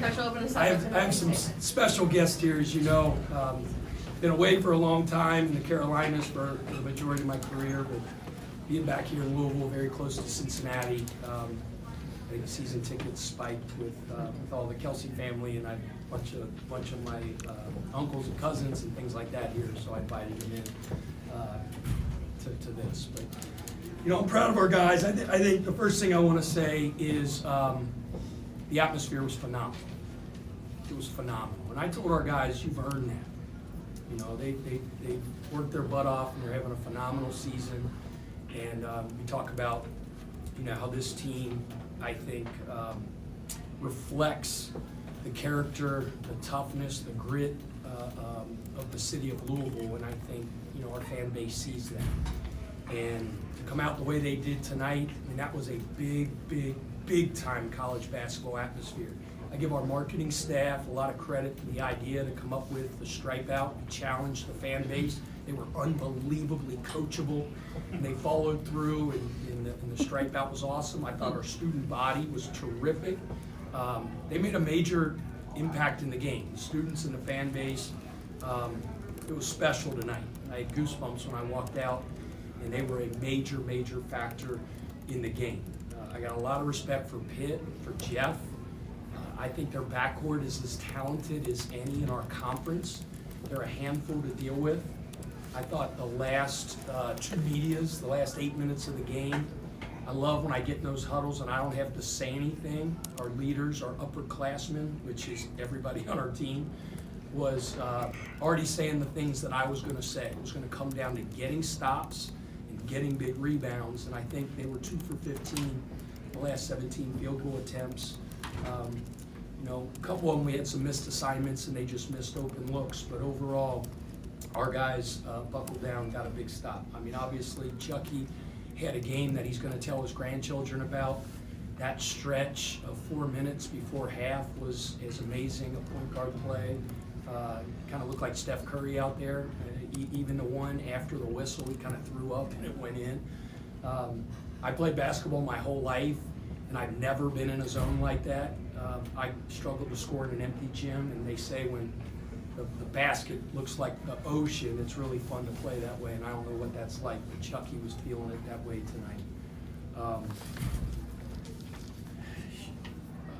I have some special guests here, as you know. Been away for a long time in the Carolinas for the majority of my career, but being back here in Louisville, very close to Cincinnati. I think season tickets spiked with all the Kelsey family, and I have a bunch of my uncles and cousins and things like that here, so I invited them in to this. But you know, I'm proud of our guys. I think the first thing I want to say is the atmosphere was phenomenal. It was phenomenal, and I told our guys, you've earned that. You know, they worked their butt off, and they're having a phenomenal season. And we talk about, you know, how this team, I think, reflects the character, the toughness, the grit of the city of Louisville, and I think, you know, our fan base sees that. And to come out the way they did tonight, I mean, that was a big time college basketball atmosphere. I give our marketing staff a lot of credit for the idea to come up with the stripe out and challenge the fan base. They were unbelievably coachable, and they followed through, and the stripe out was awesome. I thought our student body was terrific. They made a major impact in the game. The students and the fan base, it was special tonight. I had goosebumps when I walked out, and they were a major factor in the game. I got a lot of respect for Pitt, for Jeff. I think their backcourt is as talented as any in our conference. They're a handful to deal with. I thought the last two medias, the last 8 minutes of the game, I love when I get in those huddles and I don't have to say anything. Our leaders, our upperclassmen, which is everybody on our team, was already saying the things that I was going to say. It was going to come down to getting stops and getting big rebounds, and I think they were 2 for 15 the last 17 field goal attempts. You know, a couple of them we had some missed assignments and they just missed open looks, but overall, our guys buckled down, got a big stop. I mean, obviously, Chucky had a game that he's going to tell his grandchildren about. That stretch of 4 minutes before half was as amazing a point guard play. Kind of looked like Steph Curry out there. Even the one after the whistle, he kind of threw up and it went in. I played basketball my whole life, and I've never been in a zone like that. I struggled to score in an empty gym, and they say when the basket looks like the ocean, it's really fun to play that way, and I don't know what that's like, but Chucky was feeling it that way tonight.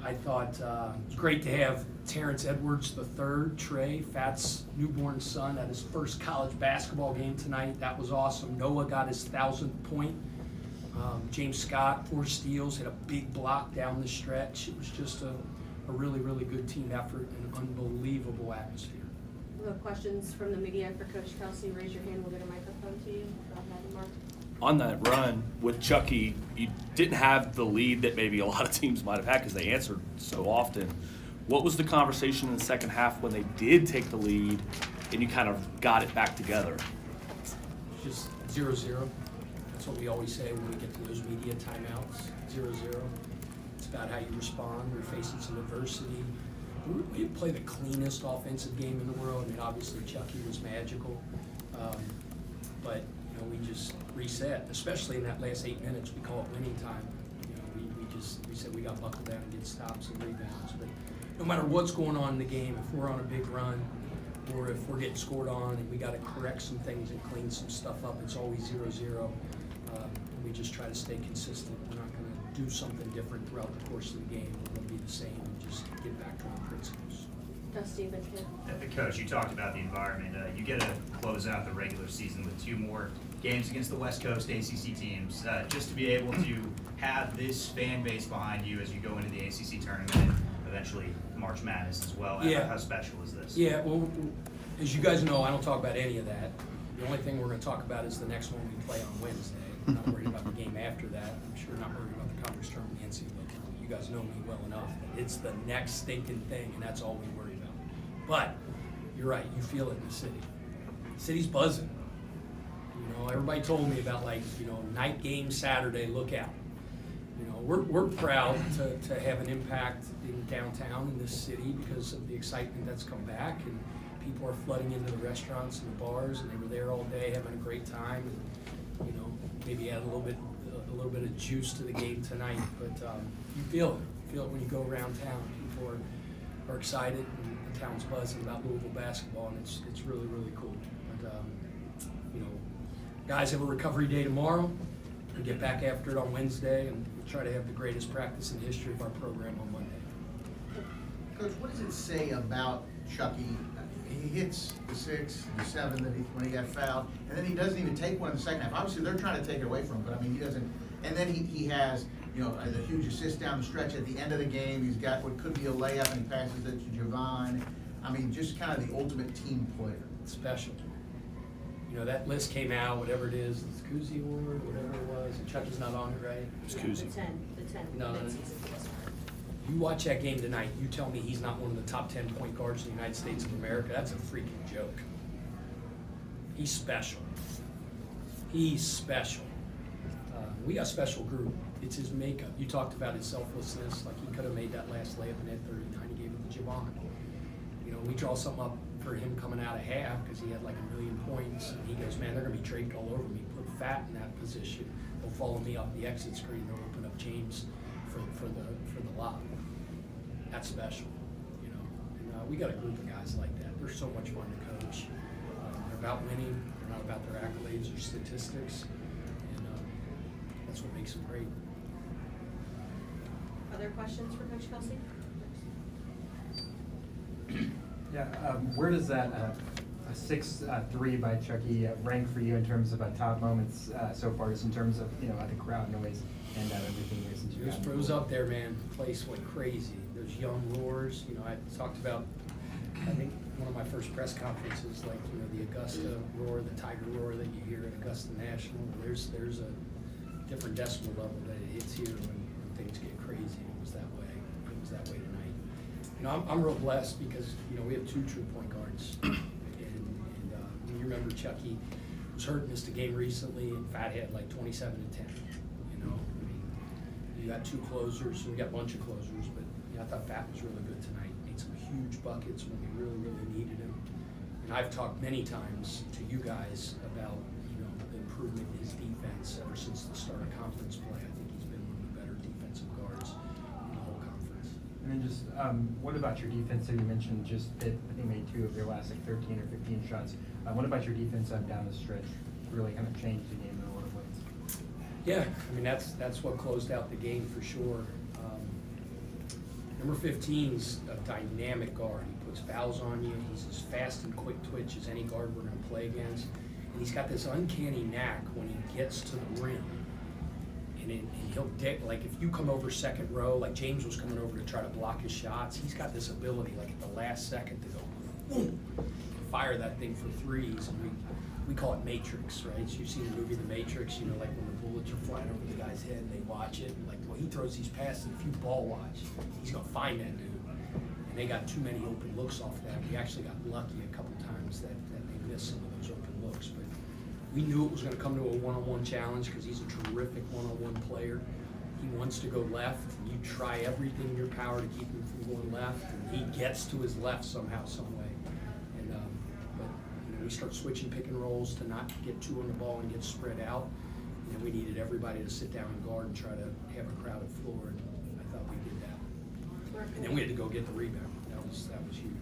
I thought it was great to have Terrence Edwards III, Trey, Fat's newborn son, at his first college basketball game tonight. That was awesome. Noah got his 1,000th point. James Scott, 4 steals, hit a big block down the stretch. It was just a really good team effort and an unbelievable atmosphere. We have questions from the media for Coach Kelsey. Raise your hand, we'll get a microphone to you. Mark. On that run with Chucky, you didn't have the lead that maybe a lot of teams might have had because they answered so often. What was the conversation in the second half when they did take the lead and you kind of got it back together? Just 0-0. That's what we always say when we get to those media timeouts, 0-0. It's about how you respond. We're facing some adversity. We didn't play the cleanest offensive game in the world. I mean, obviously Chucky was magical, but you know, we just reset, especially in that last 8 minutes. We call it winning time. You know, we said we got buckled down and get stops and rebounds. But no matter what's going on in the game, if we're on a big run or if we're getting scored on and we got to correct some things and clean some stuff up, it's always 0-0. We just try to stay consistent. We're not going to do something different throughout the course of the game. We're going to be the same and just get back to our principles. Dusty, Coach, you talked about the environment. You get to close out the regular season with 2 more games against the West Coast ACC teams. Just to be able to have this fan base behind you as you go into the ACC tournament and eventually March Madness as well. Yeah. How special is this? Yeah, well, as you guys know, I don't talk about any of that. The only thing we're going to talk about is the next one we play on Wednesday. I'm not worried about the game after that. I'm sure not worried about the conference tournament, the NCAA tournament. You guys know me well enough. It's the next stinking thing, and that's all we worry about. But you're right. You feel it in the city. The city's buzzing. You know, everybody told me about, like, you know, night game Saturday, look out. You know, we're proud to have an impact in downtown in this city because of the excitement that's come back, and people are flooding into the restaurants and the bars, and they were there all day having a great time. And, you know, maybe add a little bit of juice to the game tonight, but you feel it when you go around town. People are are excited, and the town's buzzing about Louisville basketball, and it's really, really cool. But, you know, guys have a recovery day tomorrow. We get back after it on Wednesday, and we'll try to have the greatest practice in the history of our program on Monday. Coach, what does it say about Chucky? He hits the 6, the 7 when he got fouled, and then he doesn't even take one in the second half. Obviously, they're trying to take it away from him, but I mean, he doesn't. And then he has, you know, the huge assist down the stretch at the end of the game. He's got what could be a layup, and he passes it to Javon. I mean, just kind of the ultimate team player. Special. You know, that list came out, whatever it is, the Kuzi Award, whatever it was, and Chucky's not on it, right? It's Yeah, Kuzi. The 10 No, mid-season. You watch that game tonight, you tell me he's not one of the top 10 point guards in the United States of America, that's a freaking joke. He's special. He's special. We got a special group. It's his makeup. You talked about his selflessness, like he could have made that last layup in that 39, he gave it to Javon. You know, we draw something up for him coming out of half because he had like 1 million points, and he goes, man, they're gonna be draped all over me. Put Fat in that position. They'll follow me off the exit screen. They'll open up James for the lob. That's special, you know. And we got a group of guys like that. They're so much fun to coach. They're about winning. They're not about their accolades or statistics, and that's what makes them great. Other questions for Coach Kelsey? Yeah, where does that a 6-3 by Chucky rank for you in terms of top moments so far, just in terms of, you know, the crowd noise and everything here since you got It was up there, man. The place went crazy. There's young roars. You know, I talked about, I think, one of my first press conferences, like, you know, the Augusta roar, the Tiger roar that you hear at Augusta National. There's a different decibel level that it hits here when things get crazy. It was that way. It was that way tonight. You know, I'm real blessed because, you know, we have 2 true point guards. and you remember Chucky was hurt, missed a game recently, and Fat had like 27 and 10. You know, I mean, you got 2 closers, so we got a bunch of closers, but I thought Fat was really good tonight. Made some huge buckets when we really, really needed him. And I've talked many times to you guys about, you know, the improvement in his defense ever since the start of conference play. I think he's been one of the better defensive guards in the whole conference. And then just, what about your defense? So you mentioned just Pitt, I think, made 2 of their last 13 or 15 shots. What about your defense down the stretch? Really kind of changed the game in a lot of ways. Yeah, I mean, that's what closed out the game for sure. Number 15's a dynamic guard. He puts fouls on you. He's as fast and quick twitch as any guard we're going to play against. And he's got this uncanny knack when he gets to the rim. And he'll dig, like if you come over second row, like James was coming over to try to block his shots, he's got this ability, like at the last second, to go, boom, fire that thing for threes. And we call it Matrix, right? So you've seen the movie The Matrix, you know, like when the bullets are flying over the guy's head and they watch it, and like, well, he throws these passes, if you ball watch, he's gonna find that dude. And they got too many open looks off that. We actually got lucky a couple times that they missed some of those open looks, but we knew it was gonna come to a one-on-one challenge because he's a terrific one-on-one player. He wants to go left, and you try everything in your power to keep him from going left, and he gets to his left somehow, some way. And but you know, we start switching pick and rolls to not get 2 on the ball and get spread out. And then we needed everybody to sit down and guard and try to have a crowded floor, and I thought we did that. And then we had to go get the rebound. That was huge.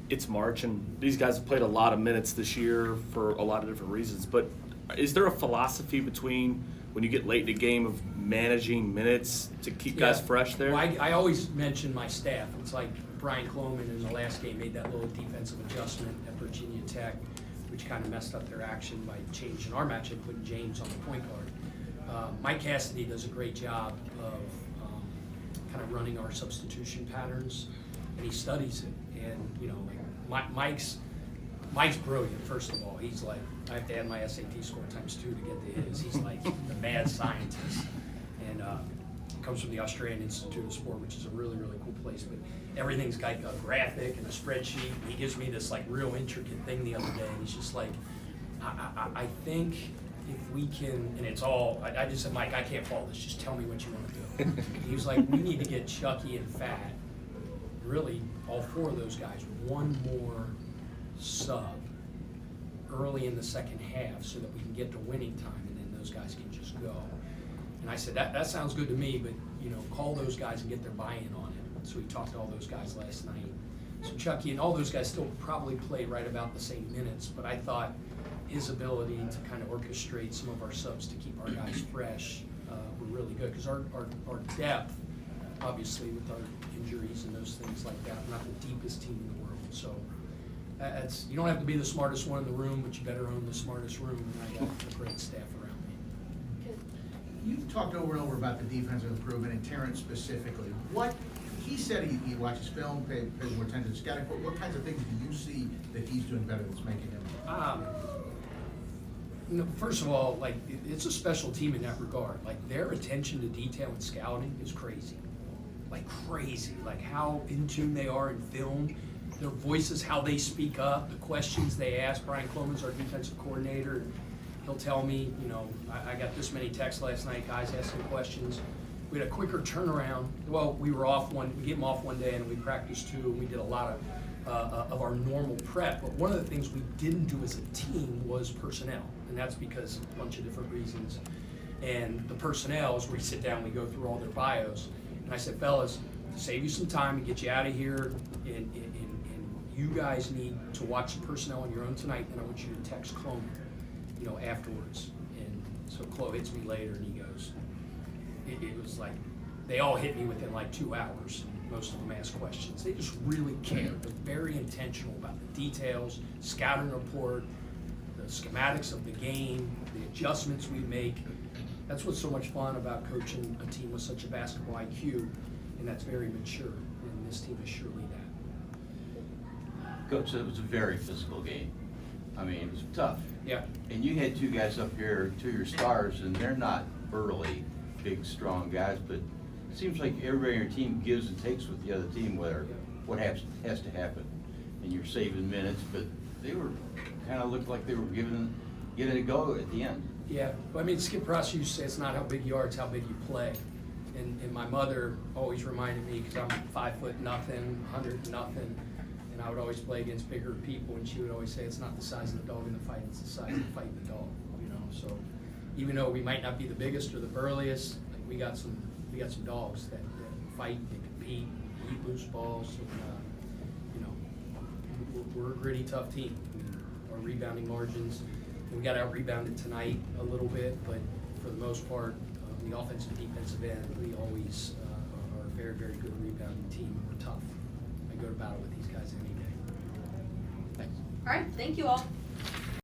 It's March, and these guys have played a lot of minutes this year for a lot of different reasons. But is there a philosophy between when you get late in the game of managing minutes to keep guys fresh there? Well, I always mention my staff. It's like Brian Cloman in the last game made that little defensive adjustment at Virginia Tech, which kind of messed up their action by changing our matchup, putting James on the point guard. Mike Cassidy does a great job of kind of running our substitution patterns, and he studies it. And you know, like Mike's brilliant. First of all, he's like, I have to add my SAT score times 2 to get to his. He's like the mad scientist, and comes from the Australian Institute of Sport, which is a really, really cool place. But everything's got a graphic and a spreadsheet. He gives me this like real intricate thing the other day, and he's just like, I think if we can, and it's all, I just said, Mike, I can't follow this. Just tell me what you want to do. He was like, we need to get Chucky and Fat, really all 4 of those guys, one more sub early in the second half so that we can get to winning time, and then those guys can just go. And I said, that sounds good to me, but you know, call those guys and get their buy-in on it. So we talked to all those guys last night. So Chucky and all those guys still probably played right about the same minutes, but I thought his ability to kind of orchestrate some of our subs to keep our guys fresh were really good, because our depth, obviously with our injuries and those things like that, we're not the deepest team in the world. So that's, you don't have to be the smartest one in the room, but you better own the smartest room, and I got a great staff around me. You've talked over and over about the defensive improvement and Terrence specifically. He said he watches film, pays more attention to scouting. What kinds of things do you see that he's doing better that's making him? First of all, like, it's a special team in that regard. Like, their attention to detail and scouting is crazy. Like, crazy. Like, how in tune they are in film, their voices, how they speak up, the questions they ask. Brian Cloman's our defensive coordinator. He'll tell me, I got this many texts last night, guys asking questions. We had a quicker turnaround. Well, we gave them off one day, and we practiced 2, and we did a lot of our normal prep. But one of the things we didn't do as a team was personnel, and that's because a bunch of different reasons. And the personnel is where we sit down, we go through all their bios. And I said, fellas, to save you some time and get you out of here, and you guys need to watch the personnel on your own tonight, and I want you to text Clone, afterwards. And so Chloe hits me later, and he goes, it was like, they all hit me within like 2 hours. Most of them ask questions. They just really care. They're very intentional about the details, scouting report, the schematics of the game, the adjustments we make. That's what's so much fun about coaching a team with such a basketball IQ, and that's very mature, and this team is surely that. Coach said it was a very physical game. I mean, it was tough. Yeah. And you had 2 guys up here, 2 of your stars, and they're not burly, big, strong guys, but it seems like everybody on your team gives and takes with the other team, whether what has to happen. And you're saving minutes, but they were kind of looked like they were getting it a go at the end. Yeah, well, I mean, Skip Ross used to say it's not how big you are, it's how big you play. And my mother always reminded me, because I'm 5 foot nothing, 100 nothing, and I would always play against bigger people, and she would always say it's not the size of the dog in the fight, it's the size of the fight in the dog. So even though we might not be the biggest or the burliest, like, we got some dogs that fight, they compete, eat loose balls, and we're a gritty, tough team. I mean, our rebounding margins, we got out rebounded tonight a little bit, but for the most part, the offensive and defensive end, we always are a very, very good rebounding team. We're tough. I go to battle with these guys any day. Thanks. All right, thank you all.